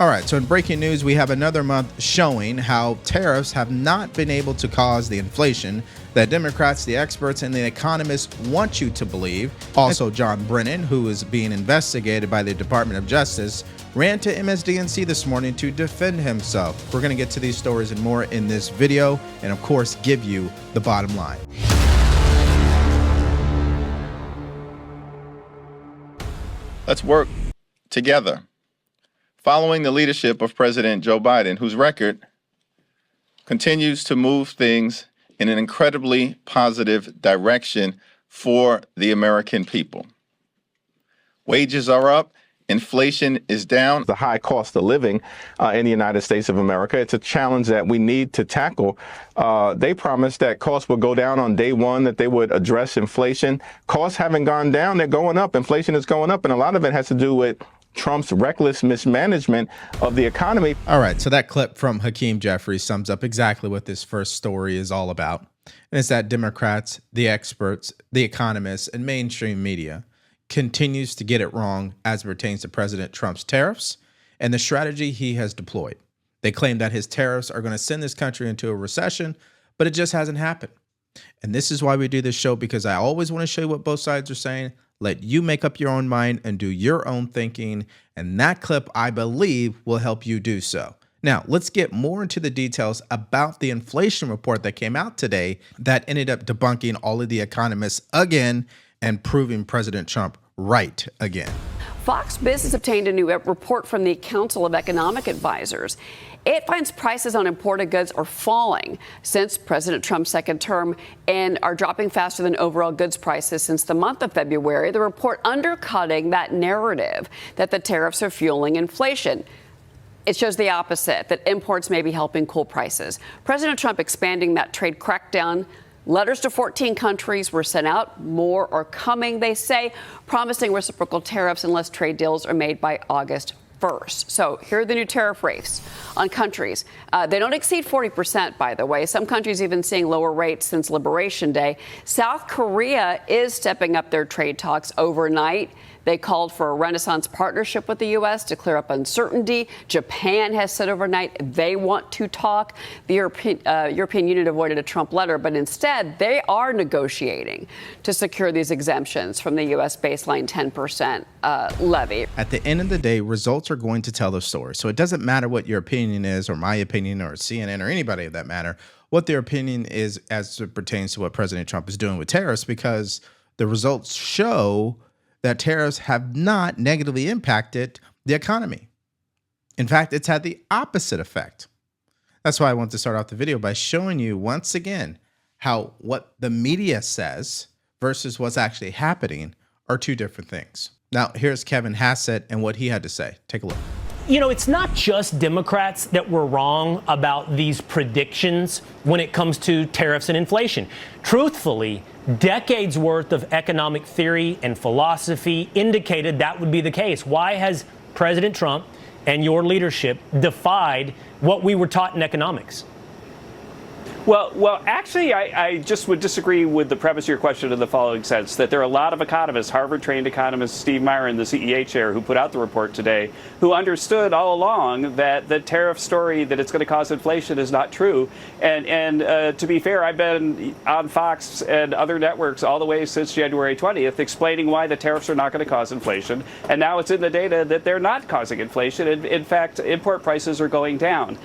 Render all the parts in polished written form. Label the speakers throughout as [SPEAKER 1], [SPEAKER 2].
[SPEAKER 1] All right, so in breaking news, we have another month showing how tariffs have not been able to cause the inflation that Democrats, the experts, and the economists want you to believe. Also, John Brennan, who is being investigated by the Department of Justice, ran to MSDNC this morning to defend himself. We're going to get to these stories and more in this video, and of course, give you the bottom line.
[SPEAKER 2] Let's work together. Following the leadership of President Joe Biden, whose record continues to move things in an incredibly positive direction for the American people. Wages are up, inflation is down.
[SPEAKER 3] The high cost of living in the United States of America, it's a challenge that we need to tackle. They promised that costs would go down on day one, that they would address inflation. Costs haven't gone down, they're going up. Inflation is going up, and a lot of it has to do with Trump's reckless mismanagement of the economy.
[SPEAKER 1] All right, so that clip from Hakeem Jeffries sums up exactly what this first story is all about. And it's that Democrats, the experts, the economists, and mainstream media continues to get it wrong as it pertains to President Trump's tariffs and the strategy he has deployed. They claim that his tariffs are going to send this country into a recession, but it just hasn't happened. And this is why we do this show, because I always want to show you what both sides are saying. Let you make up your own mind and do your own thinking. And that clip, I believe, will help you do so. Now, let's get more into the details about the inflation report that came out today that ended up debunking all of the economists again and proving President Trump right again.
[SPEAKER 4] Fox Business obtained a new report from the Council of Economic Advisors. It finds prices on imported goods are falling since President Trump's second term and are dropping faster than overall goods prices since the month of February. The report undercutting that narrative that the tariffs are fueling inflation. It shows the opposite, that imports may be helping cool prices. President Trump expanding that trade crackdown. Letters to 14 countries were sent out. More are coming, they say, promising reciprocal tariffs unless trade deals are made by August 1st. So here are the new tariff rates on countries. They don't exceed 40%, by the way. Some countries even seeing lower rates since Liberation Day. South Korea is stepping up their trade talks overnight. They called for a Renaissance partnership with the U.S. to clear up uncertainty. Japan has said overnight they want to talk. The European Union avoided a Trump letter, but instead they are negotiating to secure these exemptions from the U.S. baseline 10% levy.
[SPEAKER 1] At the end of the day, results are going to tell the story. So it doesn't matter what your opinion is, or my opinion, or CNN, or anybody of that matter, what their opinion is as it pertains to what President Trump is doing with tariffs, because the results show that tariffs have not negatively impacted the economy. In fact, it's had the opposite effect. That's why I want to start off the video by showing you once again how what the media says versus what's actually happening are two different things. Now, here's Kevin Hassett and what he had to say. Take a look.
[SPEAKER 5] You know, it's not just Democrats that were wrong about these predictions when it comes to tariffs and inflation. Truthfully, decades worth of economic theory and philosophy indicated that would be the case. Why has President Trump and your leadership defied what we were taught in economics?
[SPEAKER 6] Well, actually, I just would disagree with the premise of your question in the following sense, that there are a lot of economists, Harvard-trained economist Steve Myron, the CEA chair, who put out the report today, who understood all along that the tariff story, that it's going to cause inflation, is not true. And to be fair, I've been on Fox and other networks all the way since January 20th explaining why the tariffs are not going to cause inflation. And now it's in the data that they're not causing inflation. In fact, import prices are going down.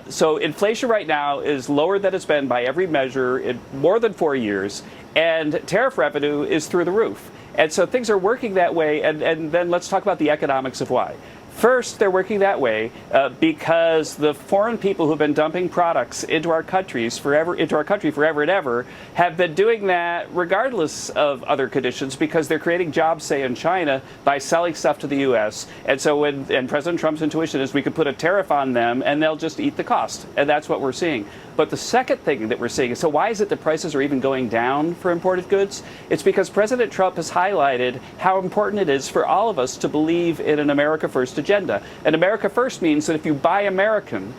[SPEAKER 6] So inflation right now is lower than it's been by every measure in more than 4 years, and tariff revenue is through the roof. And so things are working that way, and then let's talk about the economics of why. First, they're working that way because the foreign people who've been dumping products into our country forever and ever have been doing that regardless of other conditions, because they're creating jobs, say, in China by selling stuff to the U.S. And so and President Trump's intuition is we could put a tariff on them and they'll just eat the cost. And that's what we're seeing. But the second thing that we're seeing is, so why is it that prices are even going down for imported goods? It's because President Trump has highlighted how important it is for all of us to believe in an America First agenda. And America First means that if you buy American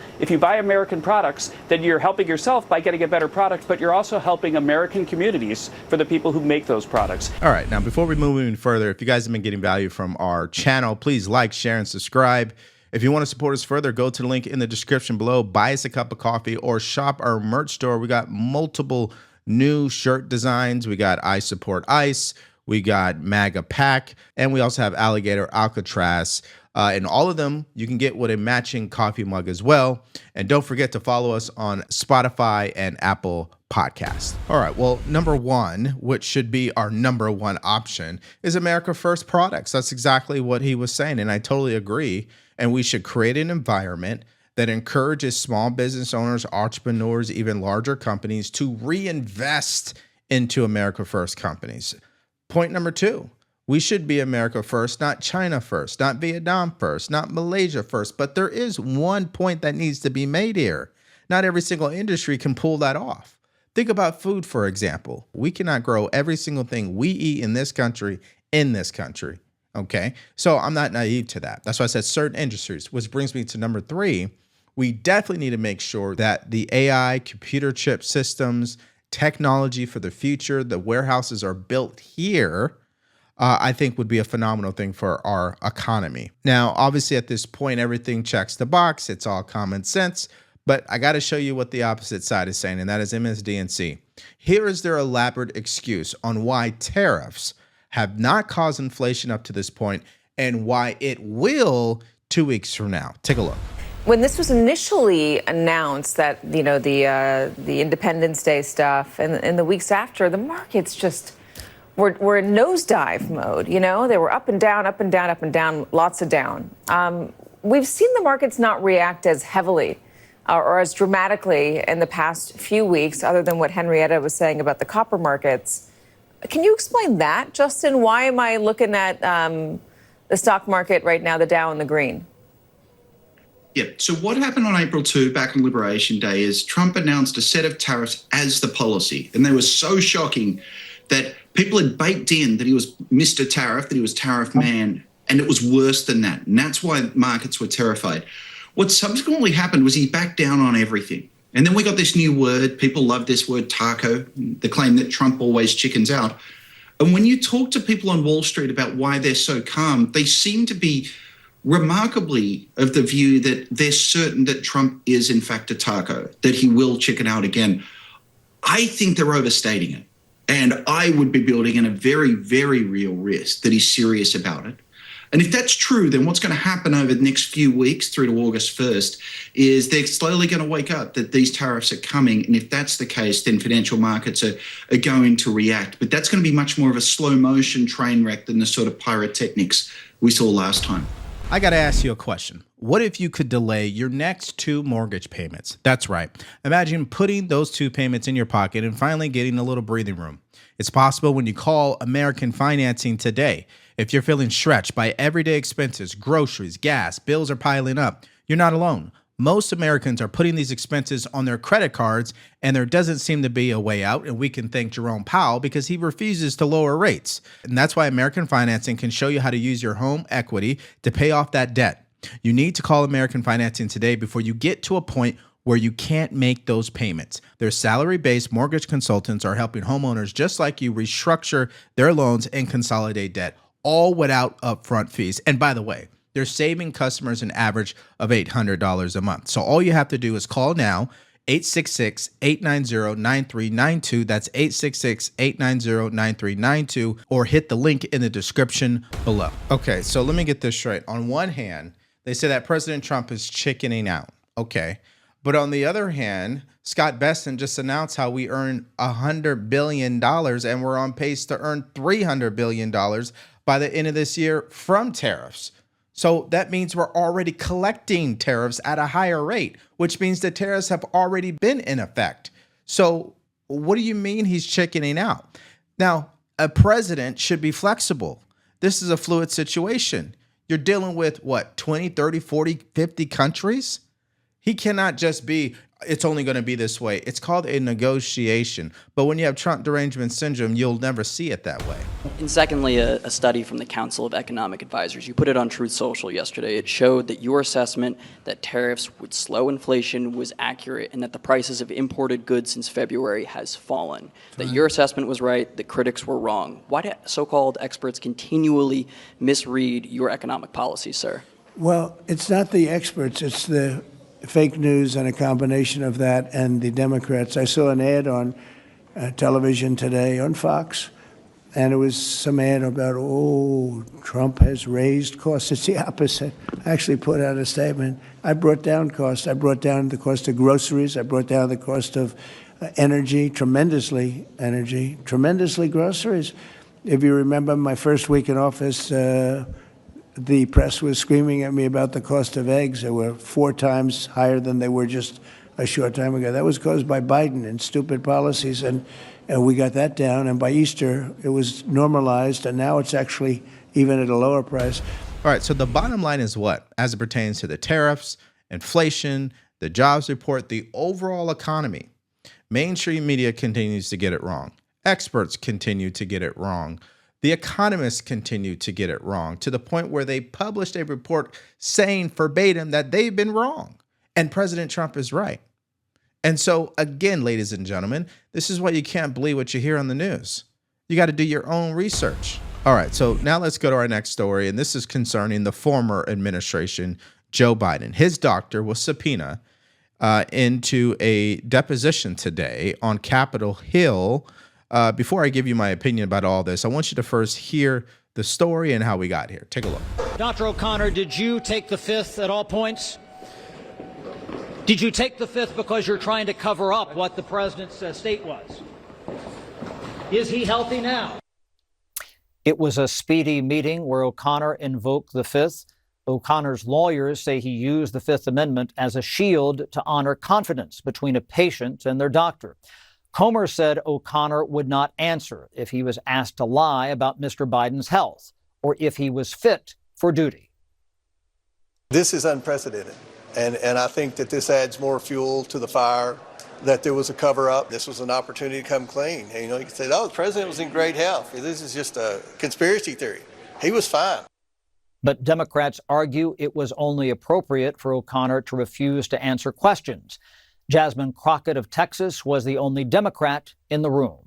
[SPEAKER 6] products, then you're helping yourself by getting a better product, but you're also helping American communities for the people who make those products.
[SPEAKER 1] All right, now before we move any further, if you guys have been getting value from our channel, please like, share, and subscribe. If you want to support us further, go to the link in the description below, buy us a cup of coffee, or shop our merch store. We got multiple new shirt designs. We got I Support ICE, we got MAGA Pack, and we also have Alligator Alcatraz. And all of them, you can get with a matching coffee mug as well. And don't forget to follow us on Spotify and Apple Podcasts. All right, well, number one, which should be our number one option, is America First products. That's exactly what he was saying, and I totally agree. And we should create an environment that encourages small business owners, entrepreneurs, even larger companies to reinvest into America First companies. Point number two, we should be America first, not China first, not Vietnam first, not Malaysia first. But there is one point that needs to be made here. Not every single industry can pull that off. Think about food, for example. We cannot grow every single thing we eat in this country. Okay, so I'm not naive to that. That's why I said certain industries, which brings me to number three. We definitely need to make sure that the AI, computer chip systems, technology for the future, the warehouses are built here, I think would be a phenomenal thing for our economy. Now, obviously at this point, everything checks the box. It's all common sense, but I got to show you what the opposite side is saying, and that is MSDNC. Here is their elaborate excuse on why tariffs have not caused inflation up to this point and why it will 2 weeks from now. Take a look.
[SPEAKER 7] When this was initially announced that, the Independence Day stuff and the weeks after, the markets just were in nosedive mode. They were up and down, up and down, up and down, lots of down. We've seen the markets not react as heavily or as dramatically in the past few weeks, other than what Henrietta was saying about the copper markets. Can you explain that, Justin? Why am I looking at the stock market right now, the Dow in the green?
[SPEAKER 8] Yeah. So what happened on April 2, back on Liberation Day, is Trump announced a set of tariffs as the policy. And they were so shocking that people had baked in that he was Mr. Tariff, that he was Tariff Man. And it was worse than that. And that's why markets were terrified. What subsequently happened was he backed down on everything. And then we got this new word. People love this word, taco, the claim that Trump always chickens out. And when you talk to people on Wall Street about why they're so calm, they seem to be remarkably of the view that they're certain that Trump is in fact a taco, that he will chicken out again. I think they're overstating it. And I would be building in a very, very real risk that he's serious about it. And if that's true, then what's going to happen over the next few weeks through to August 1st is they're slowly going to wake up that these tariffs are coming. And if that's the case, then financial markets are going to react. But that's going to be much more of a slow motion train wreck than the sort of pyrotechnics we saw last time.
[SPEAKER 1] I got to ask you a question. What if you could delay your next 2 mortgage payments? That's right. Imagine putting those 2 payments in your pocket and finally getting a little breathing room. It's possible when you call American Financing today. If you're feeling stretched by everyday expenses, groceries, gas, bills are piling up, you're not alone. Most Americans are putting these expenses on their credit cards, and there doesn't seem to be a way out, and we can thank Jerome Powell because he refuses to lower rates. And that's why American Financing can show you how to use your home equity to pay off that debt. You need to call American Financing today before you get to a point where you can't make those payments. Their salary-based mortgage consultants are helping homeowners just like you restructure their loans and consolidate debt, all without upfront fees. And by the way, they're saving customers an average of $800 a month. So all you have to do is call now, 866-890-9392. That's 866-890-9392, or hit the link in the description below. Okay, so let me get this straight. On one hand, they say that President Trump is chickening out. Okay. But on the other hand, Scott Bessent just announced how we earn $100 billion and we're on pace to earn $300 billion by the end of this year from tariffs. So that means we're already collecting tariffs at a higher rate, which means the tariffs have already been in effect. So what do you mean he's chickening out? Now, a president should be flexible. This is a fluid situation. You're dealing with what, 20, 30, 40, 50 countries? He cannot just be, it's only going to be this way. It's called a negotiation. But when you have Trump derangement syndrome, you'll never see it that way.
[SPEAKER 9] And secondly, a study from the Council of Economic Advisors. You put it on Truth Social yesterday. It showed that your assessment that tariffs would slow inflation was accurate and that the prices of imported goods since February has fallen. That your assessment was right, that critics were wrong. Why do so-called experts continually misread your economic policies, sir?
[SPEAKER 10] Well, it's not the experts, it's the fake news and a combination of that and the Democrats. I saw an ad on television today on Fox, and it was some ad about, oh, Trump has raised costs. It's the opposite. I actually put out a statement. I brought down costs. I brought down the cost of groceries. I brought down the cost of tremendously groceries. If you remember my first week in office, the press was screaming at me about the cost of eggs. They were 4 times higher than they were just a short time ago. That was caused by Biden and stupid policies, and we got that down. And by Easter, it was normalized, and now it's actually even at a lower price.
[SPEAKER 1] All right, so the bottom line is what? As it pertains to the tariffs, inflation, the jobs report, the overall economy, mainstream media continues to get it wrong. Experts continue to get it wrong. The economists continue to get it wrong, to the point where they published a report saying verbatim that they've been wrong and President Trump is right. And so, again, ladies and gentlemen, this is why you can't believe what you hear on the news. You got to do your own research. All right, so now let's go to our next story, and this is concerning the former administration, Joe Biden. His doctor was subpoenaed into a deposition today on Capitol Hill. Before I give you my opinion about all this, I want you to first hear the story and how we got here. Take a look.
[SPEAKER 11] Dr. O'Connor, did you take the fifth at all points? Did you take the fifth because you're trying to cover up what the president's state was? Is he healthy now? It was a speedy meeting where O'Connor invoked the fifth. O'Connor's lawyers say he used the Fifth Amendment as a shield to honor confidence between a patient and their doctor. Comer said O'Connor would not answer if he was asked to lie about Mr. Biden's health or if he was fit for duty.
[SPEAKER 12] This is unprecedented, and I think that this adds more fuel to the fire, that there was a cover-up. This was an opportunity to come clean. And, you can say, oh, the president was in great health. This is just a conspiracy theory. He was fine.
[SPEAKER 11] But Democrats argue it was only appropriate for O'Connor to refuse to answer questions. Jasmine Crockett of Texas was the only Democrat in the room.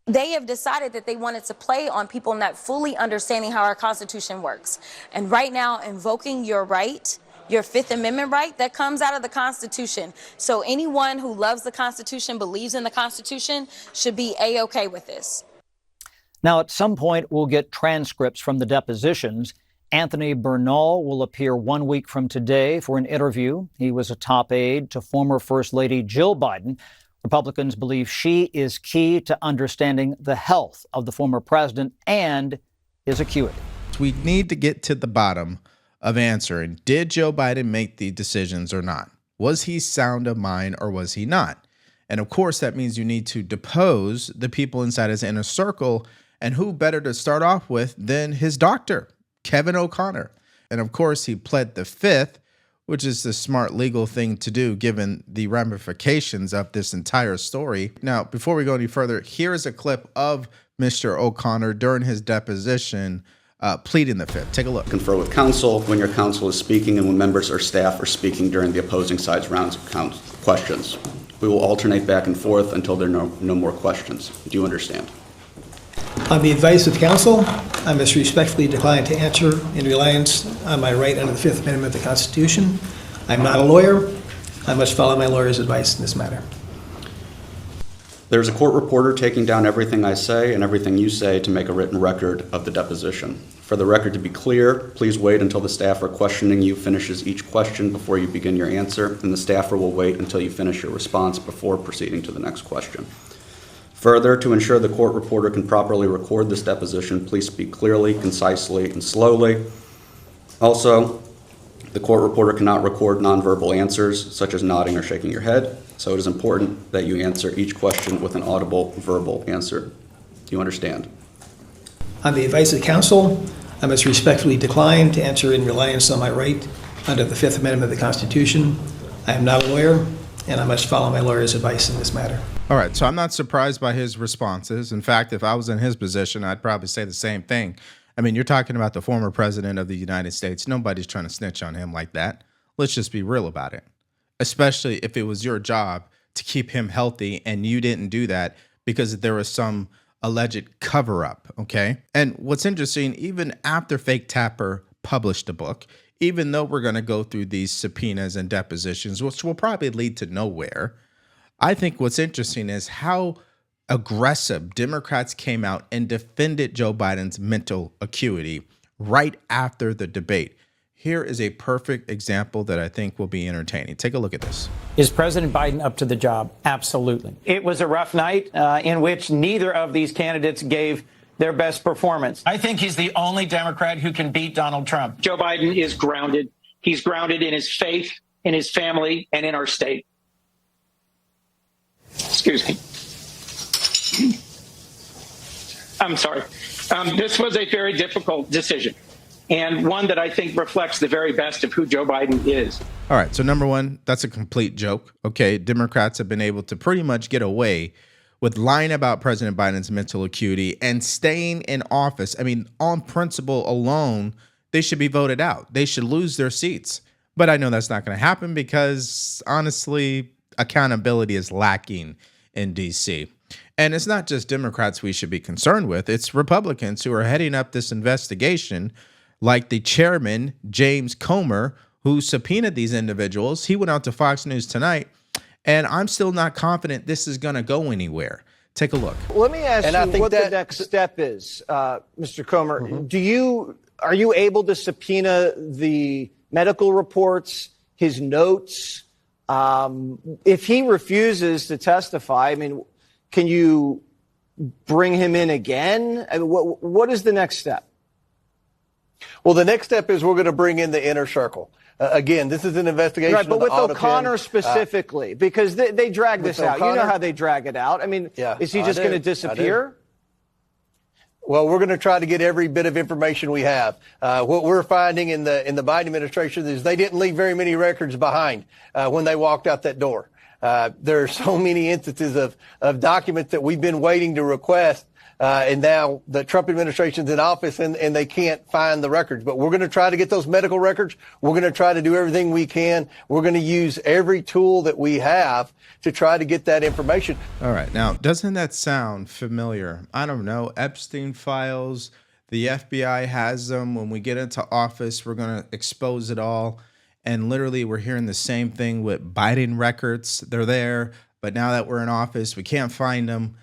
[SPEAKER 13] They have decided that they wanted to play on people not fully understanding how our Constitution works. And right now, invoking your right, your Fifth Amendment right, that comes out of the Constitution. So anyone who loves the Constitution, believes in the Constitution, should be A-OK with this.
[SPEAKER 11] Now, at some point, we'll get transcripts from the depositions. Anthony Bernal will appear 1 week from today for an interview. He was a top aide to former First Lady Jill Biden. Republicans believe she is key to understanding the health of the former president and his acuity.
[SPEAKER 1] We need to get to the bottom of answering, did Joe Biden make the decisions or not? Was he sound of mind or was he not? And of course, that means you need to depose the people inside his inner circle. And who better to start off with than his doctor, Kevin O'Connor. And of course, he pled the fifth, which is the smart legal thing to do given the ramifications of this entire story. Now, before we go any further, here is a clip of Mr. O'Connor during his deposition pleading the fifth. Take a look.
[SPEAKER 14] Confer with counsel when your counsel is speaking and when members or staff are speaking during the opposing side's rounds of questions. We will alternate back and forth until there are no more questions. Do you understand?
[SPEAKER 15] On the advice of counsel, I must respectfully decline to answer in reliance on my right under the Fifth Amendment of the Constitution. I'm not a lawyer. I must follow my lawyer's advice in this matter.
[SPEAKER 14] There's a court reporter taking down everything I say and everything you say to make a written record of the deposition. For the record to be clear, please wait until the staffer questioning you finishes each question before you begin your answer, and the staffer will wait until you finish your response before proceeding to the next question. Further, to ensure the court reporter can properly record this deposition, please speak clearly, concisely, and slowly. Also, the court reporter cannot record nonverbal answers, such as nodding or shaking your head, so it is important that you answer each question with an audible, verbal answer. Do you understand?
[SPEAKER 15] On the advice of counsel, I must respectfully decline to answer in reliance on my right under the Fifth Amendment of the Constitution. I am not a lawyer, and I must follow my lawyer's advice in this matter.
[SPEAKER 1] All right, so I'm not surprised by his responses. In fact, if I was in his position, I'd probably say the same thing. I mean, you're talking about the former president of the United States. Nobody's trying to snitch on him like that. Let's just be real about it, especially if it was your job to keep him healthy and you didn't do that because there was some alleged cover up, okay? And what's interesting, even after Fake Tapper published a book, even though we're going to go through these subpoenas and depositions, which will probably lead to nowhere. I think what's interesting is how aggressive Democrats came out and defended Joe Biden's mental acuity right after the debate. Here is a perfect example that I think will be entertaining. Take a look at this.
[SPEAKER 16] Is President Biden up to the job? Absolutely. It was a rough night in which neither of these candidates gave their best performance. I think he's the only Democrat who can beat Donald Trump.
[SPEAKER 17] Joe Biden is grounded. He's grounded in his faith, in his family, and in our state. Excuse me. I'm sorry. This was a very difficult decision, and one that I think reflects the very best of who Joe Biden is.
[SPEAKER 1] All right. So number one, that's a complete joke. Okay. Democrats have been able to pretty much get away with lying about President Biden's mental acuity and staying in office. I mean, on principle alone, they should be voted out. They should lose their seats. But I know that's not going to happen because, honestly, accountability is lacking in D.C. And it's not just Democrats we should be concerned with. It's Republicans who are heading up this investigation, like the chairman, James Comer, who subpoenaed these individuals. He went out to Fox News tonight, and I'm still not confident this is going to go anywhere. Take a look.
[SPEAKER 18] Let me ask you what the next step is, Mr. Comer. Mm-hmm. Are you able to subpoena the medical reports, his notes? If he refuses to testify, I mean, can you bring him in again? I mean, what is the next step?
[SPEAKER 12] Well, the next step is we're going to bring in the inner circle. Again, this is an investigation.
[SPEAKER 18] Right, but with
[SPEAKER 12] of the
[SPEAKER 18] O'Connor specifically, because they drag this out. You know how they drag it out. I mean, is he just going to disappear?
[SPEAKER 12] Well, we're going to try to get every bit of information we have. What we're finding in the Biden administration is they didn't leave very many records behind when they walked out that door. There are so many instances of documents that we've been waiting to request, and now the Trump administration's in office and they can't find the records. But we're going to try to get those medical records. We're going to try to do everything we can. We're going to use every tool that we have to try to get that information.
[SPEAKER 1] All right. Now, doesn't that sound familiar? I don't know. Epstein files, the FBI has them. When we get into office, we're going to expose it all. And literally, we're hearing the same thing with Biden records. They're there, but now that we're in office, we can't find them.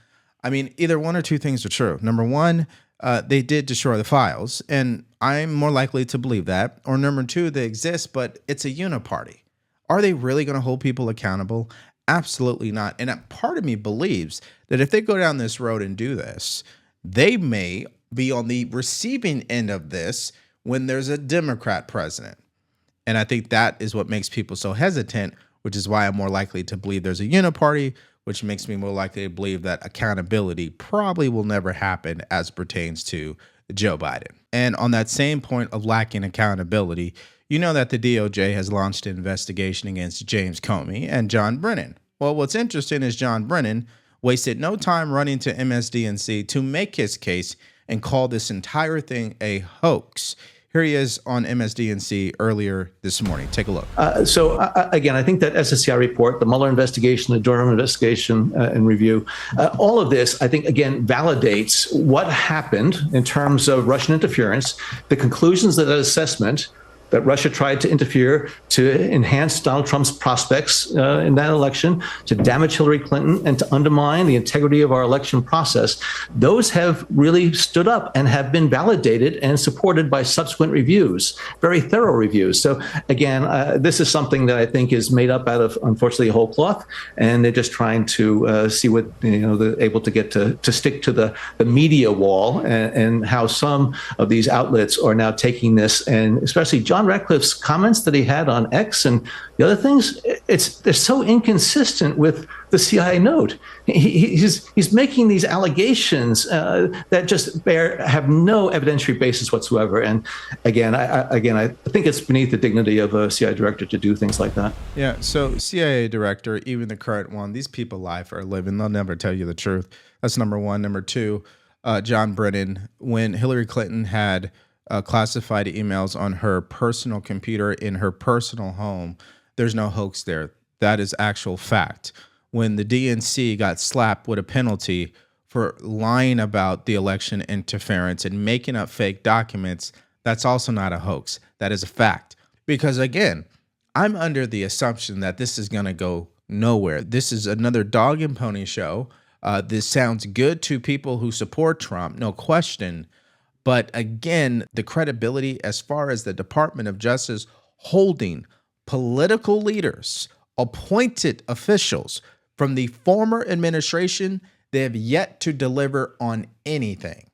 [SPEAKER 1] I mean, either one or two things are true. Number one, they did destroy the files, and I'm more likely to believe that. Or number two, they exist, but it's a uniparty. Are they really going to hold people accountable? Absolutely not. And a part of me believes that if they go down this road and do this, they may be on the receiving end of this when there's a Democrat president. And I think that is what makes people so hesitant, which is why I'm more likely to believe there's a uniparty, which makes me more likely to believe that accountability probably will never happen as pertains to Joe Biden. And on that same point of lacking accountability, you know that the DOJ has launched an investigation against James Comey and John Brennan. Well, what's interesting is John Brennan wasted no time running to MSDNC to make his case and call this entire thing a hoax. Here he is on MSDNC earlier this morning. Take a look.
[SPEAKER 19] Again, I think that SSCI report, the Mueller investigation, the Durham investigation and review, all of this, I think, again, validates what happened in terms of Russian interference, the conclusions of that assessment, that Russia tried to interfere to enhance Donald Trump's prospects in that election, to damage Hillary Clinton, and to undermine the integrity of our election process. Those have really stood up and have been validated and supported by subsequent reviews, very thorough reviews. So again, this is something that I think is made up out of, unfortunately, whole cloth, and they're just trying to see what they're able to get to stick to the media wall, and how some of these outlets are now taking this, and especially John Ratcliffe's comments that he had on X and the other things, they're so inconsistent with the CIA note. He's making these allegations that just have no evidentiary basis whatsoever. And again, I think it's beneath the dignity of a CIA director to do things like that.
[SPEAKER 1] Yeah. So CIA director, even the current one, these people lie for a living. They'll never tell you the truth. That's number one. Number two, John Brennan, when Hillary Clinton had classified emails on her personal computer in her personal home, there's no hoax there. That is actual fact. When the DNC got slapped with a penalty for lying about the election interference and making up fake documents, That's also not a hoax. That is a fact. Because again, I'm under the assumption that this is going to go nowhere. This is another dog and pony show. This sounds good to people who support Trump, no question. But again, the credibility as far as the Department of Justice holding political leaders, appointed officials from the former administration, they have yet to deliver on anything.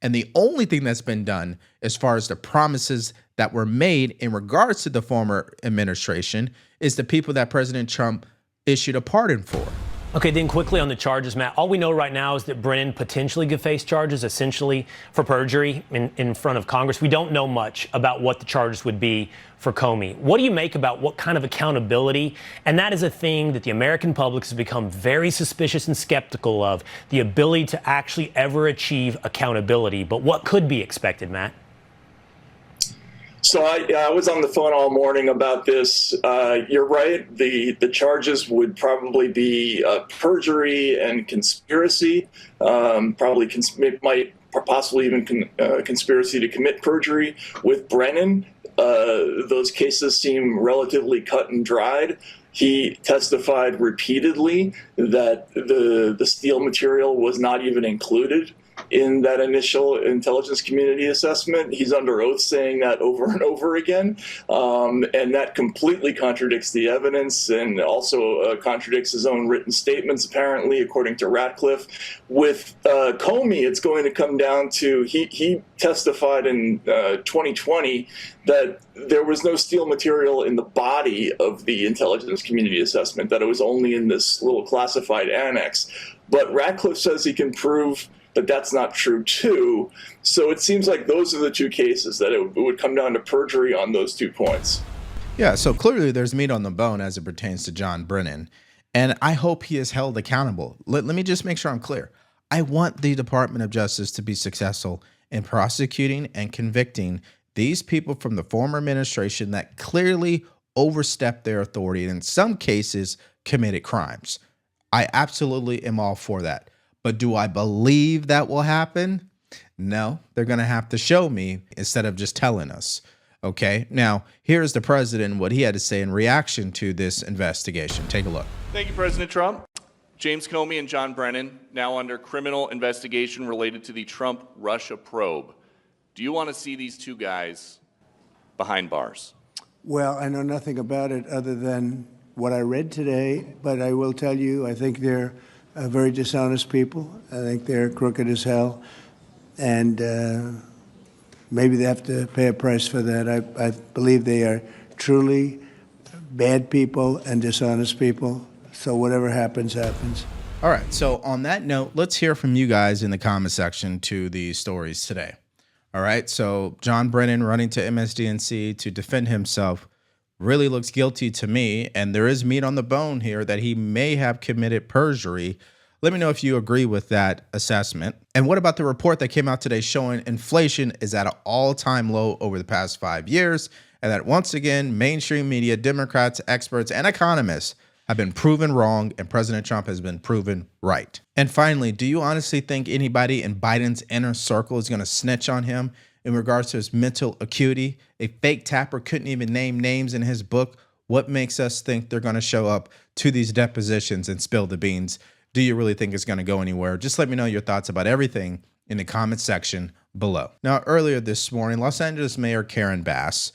[SPEAKER 1] And the only thing that's been done as far as the promises that were made in regards to the former administration is the people that President Trump issued a pardon for.
[SPEAKER 5] Okay, then quickly on the charges, Matt. All we know right now is that Brennan potentially could face charges essentially for perjury in front of Congress. We don't know much about what the charges would be for Comey. What do you make about what kind of accountability? And that is a thing that the American public has become very suspicious and skeptical of, the ability to actually ever achieve accountability. But what could be expected, Matt?
[SPEAKER 20] So I was on the phone all morning about this. You're right. The charges would probably be perjury and conspiracy. Might possibly even conspiracy to commit perjury. With Brennan, those cases seem relatively cut and dried. He testified repeatedly that the steal material was not even included in that initial intelligence community assessment. He's under oath saying that over and over again. And that completely contradicts the evidence and also contradicts his own written statements, apparently, according to Ratcliffe. With Comey, it's going to come down to, he testified in 2020 that there was no steal material in the body of the intelligence community assessment, that it was only in this little classified annex. But Ratcliffe says he can prove that that's not true too. So it seems like those are the two cases, that it would come down to perjury on those 2 points.
[SPEAKER 1] Yeah, so clearly there's meat on the bone as it pertains to John Brennan. And I hope he is held accountable. Let me just make sure I'm clear. I want the Department of Justice to be successful in prosecuting and convicting these people from the former administration that clearly overstepped their authority and in some cases committed crimes. I absolutely am all for that. But do I believe that will happen? No, they're going to have to show me instead of just telling us. Okay, now here's the president, what he had to say in reaction to this investigation. Take a look.
[SPEAKER 21] Thank you, President Trump. James Comey and John Brennan, now under criminal investigation related to the Trump-Russia probe. Do you want to see these two guys behind bars?
[SPEAKER 10] Well, I know nothing about it other than what I read today, but I will tell you, I think they're very dishonest people. I think they're crooked as hell, and maybe they have to pay a price for that. I believe they are truly bad people and dishonest people, so whatever happens, happens.
[SPEAKER 1] All right, so on that note, let's hear from you guys in the comment section to the stories today. All right, so John Brennan running to MSDNC to defend himself really looks guilty to me, and there is meat on the bone here that he may have committed perjury. Let me know if you agree with that assessment. And what about the report that came out today showing inflation is at an all-time low over the past 5 years, and that once again, mainstream media, Democrats, experts, and economists have been proven wrong, and President Trump has been proven right. And finally, do you honestly think anybody in Biden's inner circle is going to snitch on him in regards to his mental acuity? A fake tapper couldn't even name names in his book. What makes us think they're going to show up to these depositions and spill the beans? Do you really think it's going to go anywhere? Just let me know your thoughts about everything in the comment section below. Now, earlier this morning, Los Angeles Mayor Karen Bass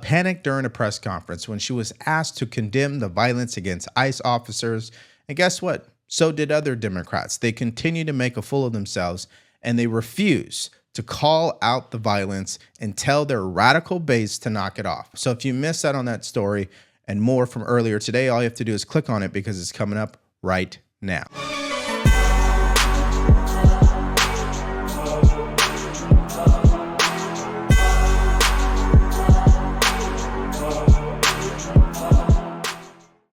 [SPEAKER 1] panicked during a press conference when she was asked to condemn the violence against ICE officers. And guess what? So did other Democrats. They continue to make a fool of themselves, and they refuse to call out the violence and tell their radical base to knock it off. So if you missed out on that story and more from earlier today, all you have to do is click on it because it's coming up right now.